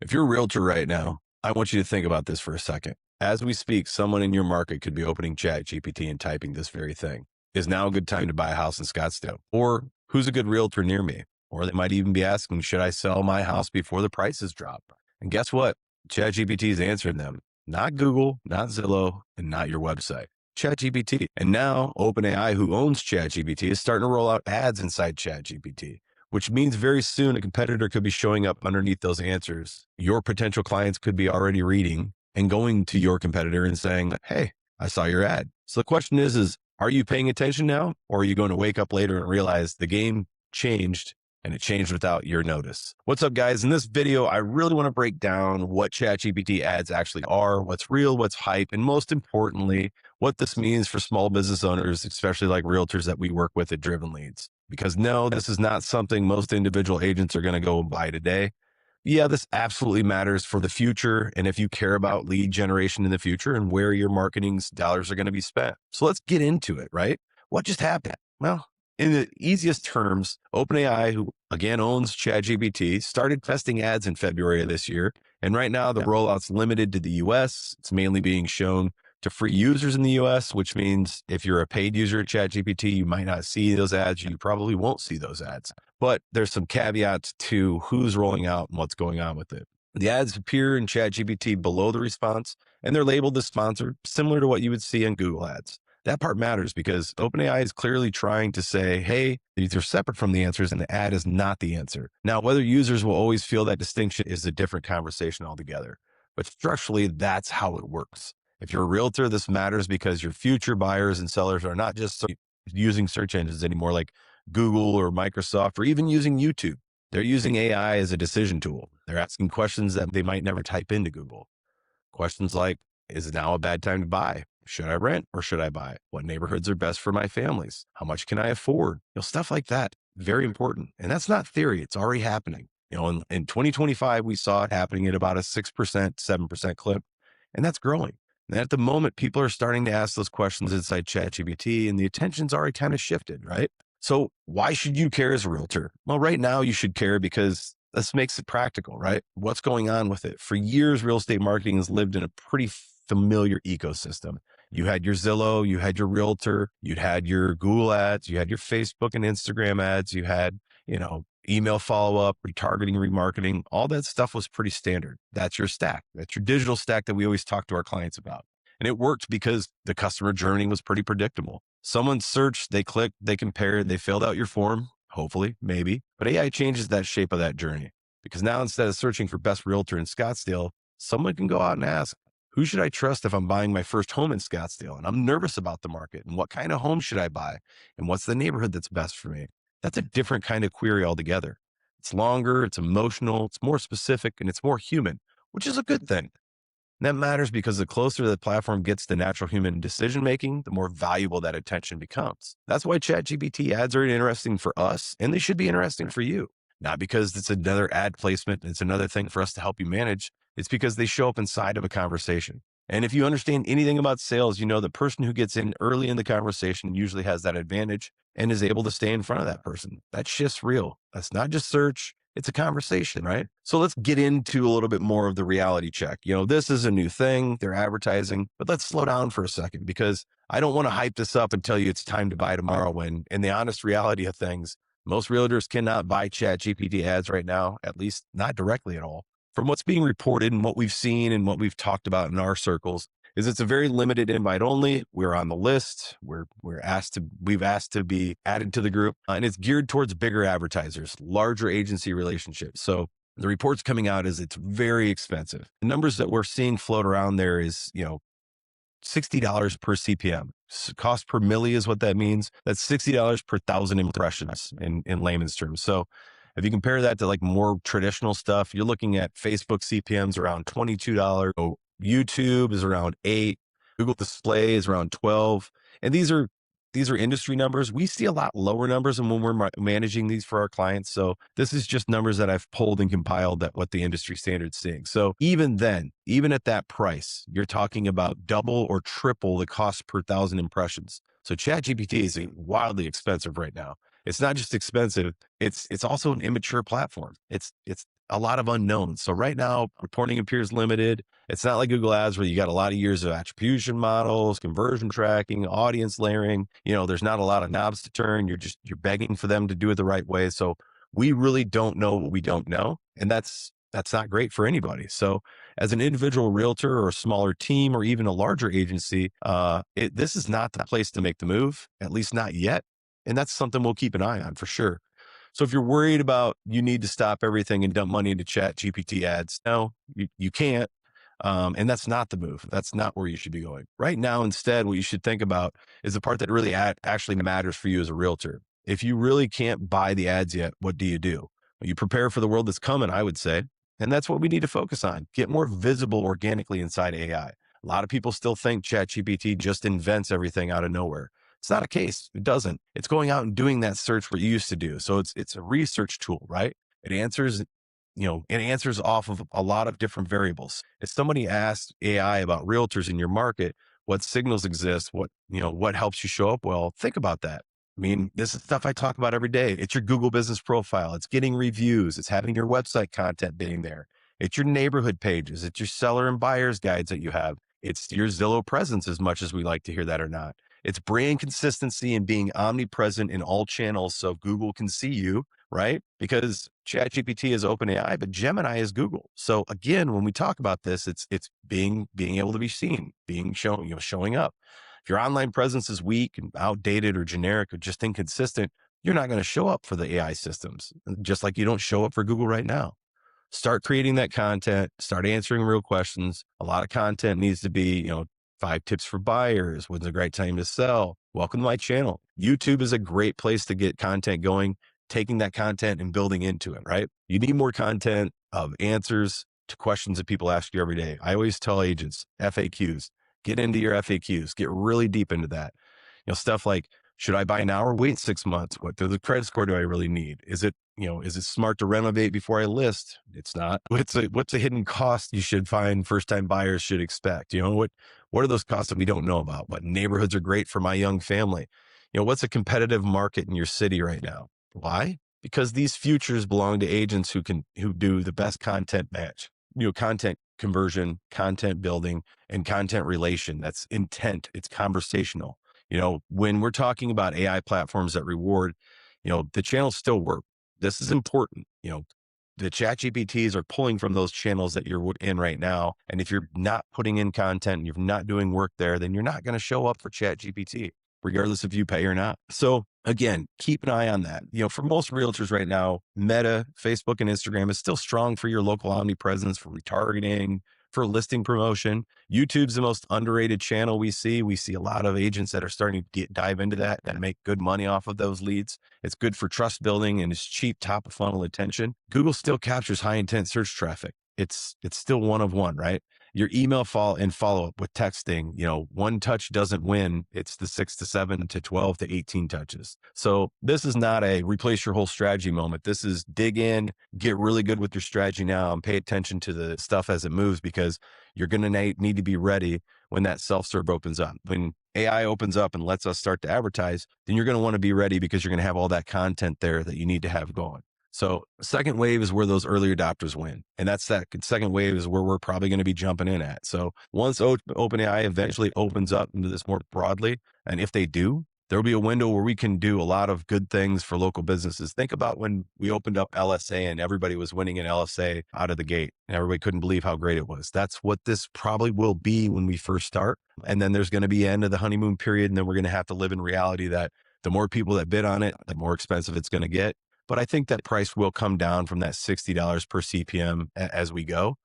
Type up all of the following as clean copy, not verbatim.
If you're a realtor right now, I want you to think about this for a second. As we speak, someone in your market could be opening ChatGPT and typing this very thing. Is now a good time to buy a house in Scottsdale? Or who's a good realtor near me? Or they might even be asking, should I sell my house before the prices drop? And guess what? ChatGPT is answering them. Not Google, not Zillow, and not your website. ChatGPT. And now OpenAI, who owns ChatGPT, is starting to roll out ads inside ChatGPT, which means very soon a competitor could be showing up underneath those answers. Your potential clients could be already reading and going to your competitor and saying, hey, I saw your ad. So the question is, are you paying attention now? Or are you going to wake up later and realize the game changed and it changed without your notice? What's up, guys? In this video, I really want to break down what ChatGPT ads actually are, what's real, what's hype, and most importantly, what this means for small business owners, especially like realtors that we work with at Driven Leads. Because no, this is not something most individual agents are going to go and buy today. Yeah, this absolutely matters for the future. And if you care about lead generation in the future and where your marketing's dollars are going to be spent. So let's get into it, right? What just happened? Well, in the easiest terms, OpenAI, who again owns ChatGPT, started testing ads in February of this year. And right now the rollout's limited to the US. It's mainly being shown to free users in the US, which means if you're a paid user at ChatGPT, you might not see those ads. You probably won't see those ads. But there's some caveats to who's rolling out and what's going on with it. The ads appear in ChatGPT below the response, and they're labeled as sponsored, similar to what you would see in Google Ads. That part matters because OpenAI is clearly trying to say, hey, these are separate from the answers and the ad is not the answer. Now, whether users will always feel that distinction is a different conversation altogether. But structurally, that's how it works. If you're a realtor, this matters because your future buyers and sellers are not just using search engines anymore like Google or Microsoft or even using YouTube. They're using AI as a decision tool. They're asking questions that they might never type into Google. Questions like, is it now a bad time to buy? Should I rent or should I buy? What neighborhoods are best for my families? How much can I afford? Stuff like that. Very important. And that's not theory. It's already happening. In 2025, we saw it happening at about a 6%, 7% clip, and that's growing. And at the moment, people are starting to ask those questions inside ChatGPT and the attention's already kind of shifted, right? So why should you care as a realtor? Well, right now you should care because this makes it practical, right? What's going on with it? For years, real estate marketing has lived in a pretty familiar ecosystem. You had your Zillow, you had your realtor, you had your Google ads, you had your Facebook and Instagram ads, you had, email follow-up, retargeting, remarketing, all that stuff was pretty standard. That's your stack. That's your digital stack that we always talk to our clients about. And it worked because the customer journey was pretty predictable. Someone searched, they clicked, they compared, they filled out your form, hopefully, maybe. But AI changes that shape of that journey because now instead of searching for best realtor in Scottsdale, someone can go out and ask, who should I trust if I'm buying my first home in Scottsdale? And I'm nervous about the market and what kind of home should I buy? And what's the neighborhood that's best for me? That's a different kind of query altogether. It's longer, it's emotional, it's more specific, and it's more human, which is a good thing. And that matters because the closer the platform gets to natural human decision making, the more valuable that attention becomes. That's why ChatGPT ads are interesting for us, and they should be interesting for you. Not because it's another ad placement, it's another thing for us to help you manage. It's because they show up inside of a conversation. And if you understand anything about sales, you know the person who gets in early in the conversation usually has that advantage and is able to stay in front of that person. That shift's real. That's not just search. It's a conversation, right? So let's get into a little bit more of the reality check. This is a new thing. They're advertising, but let's slow down for a second because I don't want to hype this up and tell you it's time to buy tomorrow when in the honest reality of things, most realtors cannot buy ChatGPT ads right now, at least not directly at all. From what's being reported and what we've seen and what we've talked about in our circles, is it's a very limited invite only. We're on the list. We've asked to be added to the group, and it's geared towards bigger advertisers, larger agency relationships. So the reports coming out is it's very expensive. The numbers that we're seeing float around there is, $60 per CPM. Cost per milli is what that means. That's $60 per thousand impressions in layman's terms. So if you compare that to like more traditional stuff, you're looking at Facebook CPMs around $22. YouTube is around 8. Google Display is around 12. And these are industry numbers. We see a lot lower numbers than when we're managing these for our clients. So this is just numbers that I've pulled and compiled that what the industry standard's seeing. So even then, even at that price, you're talking about double or triple the cost per thousand impressions. So ChatGPT is wildly expensive right now. It's not just expensive. It's also an immature platform. It's a lot of unknowns. So right now, reporting appears limited. It's not like Google Ads where you got a lot of years of attribution models, conversion tracking, audience layering. There's not a lot of knobs to turn. You're begging for them to do it the right way. So we really don't know what we don't know. And that's not great for anybody. So as an individual realtor or a smaller team or even a larger agency, this is not the place to make the move, at least not yet. And that's something we'll keep an eye on for sure. So if you're worried about you need to stop everything and dump money into ChatGPT ads, no, you can't. And that's not the move. That's not where you should be going. Right now, instead, what you should think about is the part that really actually matters for you as a realtor. If you really can't buy the ads yet, what do? Well, you prepare for the world that's coming, I would say. And that's what we need to focus on. Get more visible organically inside AI. A lot of people still think ChatGPT just invents everything out of nowhere. It's not a case. It doesn't. It's going out and doing that search what you used to do. So it's a research tool, right? It answers it answers off of a lot of different variables. If somebody asks AI about realtors in your market, what signals exist, what helps you show up well, think about that. I mean, this is stuff I talk about every day. It's your Google business profile. It's getting reviews. It's having your website content being there. It's your neighborhood pages. It's your seller and buyers guides that you have. It's your Zillow presence, as much as we like to hear that or not. It's brand consistency and being omnipresent in all channels so Google can see you, right? Because ChatGPT is OpenAI, but Gemini is Google. So again, when we talk about this, it's being able to be seen, being shown, showing up. If your online presence is weak and outdated or generic or just inconsistent, you're not going to show up for the AI systems, just like you don't show up for Google right now. Start creating that content, start answering real questions. A lot of content needs to be, 5 tips for buyers. When's a great time to sell? Welcome to my channel. YouTube is a great place to get content going, taking that content and building into it, right? You need more content of answers to questions that people ask you every day. I always tell agents, FAQs, get into your FAQs, get really deep into that. Stuff like, should I buy now or wait 6 months? What the credit score do I really need? Is it smart to renovate before I list? It's not. What's a hidden cost you should find first time buyers should expect? What are those costs that we don't know about? What neighborhoods are great for my young family? What's a competitive market in your city right now? Why? Because these futures belong to agents who do the best content match. Content conversion, content building, and content relation. That's intent. It's conversational. When we're talking about AI platforms that reward, the channels still work. This is important. The chat GPTs are pulling from those channels that you're in right now. And if you're not putting in content, and you're not doing work there, then you're not going to show up for chat GPT, regardless if you pay or not. So again, keep an eye on that. For most realtors right now, Meta, Facebook, and Instagram is still strong for your local omnipresence, for retargeting, for listing promotion. YouTube's the most underrated channel we see. We see a lot of agents that are starting to dive into that and make good money off of those leads. It's good for trust building and it's cheap top of funnel attention. Google still captures high intent search traffic. It's still one of one, right? Your email follow up with texting, one touch doesn't win. It's the 6 to 7 to 12 to 18 touches. So this is not a replace your whole strategy moment. This is dig in, get really good with your strategy now and pay attention to the stuff as it moves, because you're going to need to be ready when that self-serve opens up. When AI opens up and lets us start to advertise, then you're going to want to be ready, because you're going to have all that content there that you need to have going. So second wave is where those early adopters win. And that second wave is where we're probably going to be jumping in at. So once OpenAI eventually opens up into this more broadly, and if they do, there'll be a window where we can do a lot of good things for local businesses. Think about when we opened up LSA and everybody was winning in LSA out of the gate and everybody couldn't believe how great it was. That's what this probably will be when we first start. And then there's going to be end of the honeymoon period. And then we're going to have to live in reality that the more people that bid on it, the more expensive it's going to get. But I think that price will come down from that $60 per CPM as we go.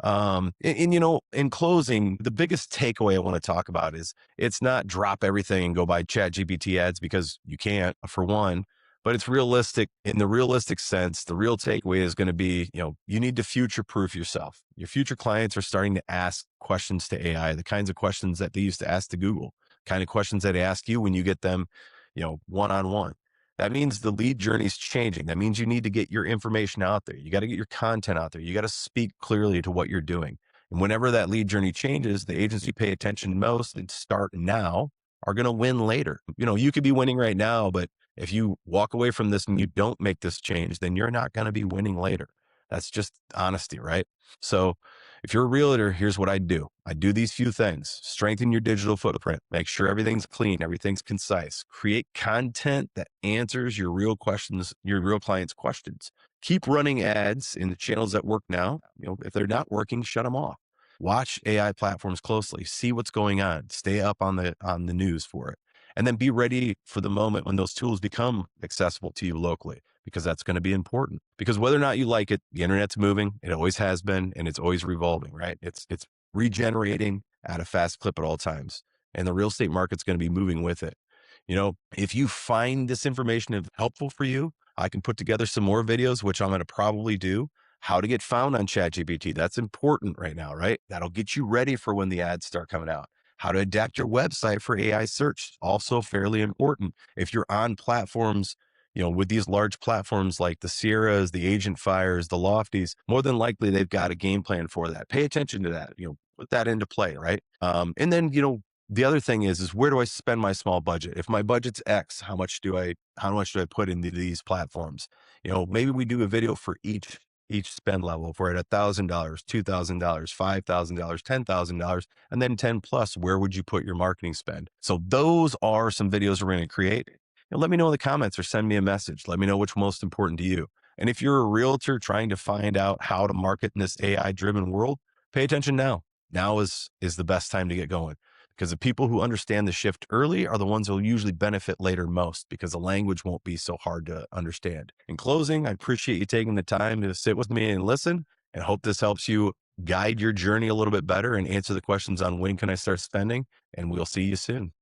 In closing, the biggest takeaway I want to talk about is it's not drop everything and go buy chat GPT ads, because you can't, for one, but it's realistic. In the realistic sense, the real takeaway is going to be, you need to future proof yourself. Your future clients are starting to ask questions to AI, the kinds of questions that they used to ask to Google, kind of questions that they ask you when you get them, one-on-one. That means the lead journey is changing. That means you need to get your information out there. You got to get your content out there. You got to speak clearly to what you're doing. And whenever that lead journey changes, the agents you pay attention most and start now are going to win later. You could be winning right now, but If you walk away from this and you don't make this change, then you're not going to be winning later. That's just honesty, right? So if you're a realtor, here's what I do. I do these few things: strengthen your digital footprint, make sure everything's clean, everything's concise, create content that answers your real questions, your real clients' questions. Keep running ads in the channels that work now. If they're not working, shut them off. Watch AI platforms closely, see what's going on, stay up on the news for it. And then be ready for the moment when those tools become accessible to you locally, because that's going to be important. Because whether or not you like it, the internet's moving. It always has been, and it's always revolving, right? It's regenerating at a fast clip at all times. And the real estate market's going to be moving with it. If you find this information helpful for you, I can put together some more videos, which I'm going to probably do. How to get found on ChatGPT. That's important right now, right? That'll get you ready for when the ads start coming out. How to adapt your website for AI search. Also fairly important. If you're on platforms, with these large platforms like the Sierras, the Agent Fires, the Lofties, more than likely they've got a game plan for that. Pay attention to that, put that into play, right? And then, the other thing is where do I spend my small budget? If my budget's X, how much do I put into these platforms? Maybe we do a video for each spend level. If we're at $1,000, $2,000, $5,000, $10,000, and then 10 plus, where would you put your marketing spend? So those are some videos we're going to create. Let me know in the comments or send me a message. Let me know which most important to you. And if you're a realtor trying to find out how to market in this AI driven world, pay attention now. Now is the best time to get going, because the people who understand the shift early are the ones who will usually benefit later most, because the language won't be so hard to understand. In closing, I appreciate you taking the time to sit with me and listen, and hope this helps you guide your journey a little bit better and answer the questions on when can I start spending. And we'll see you soon.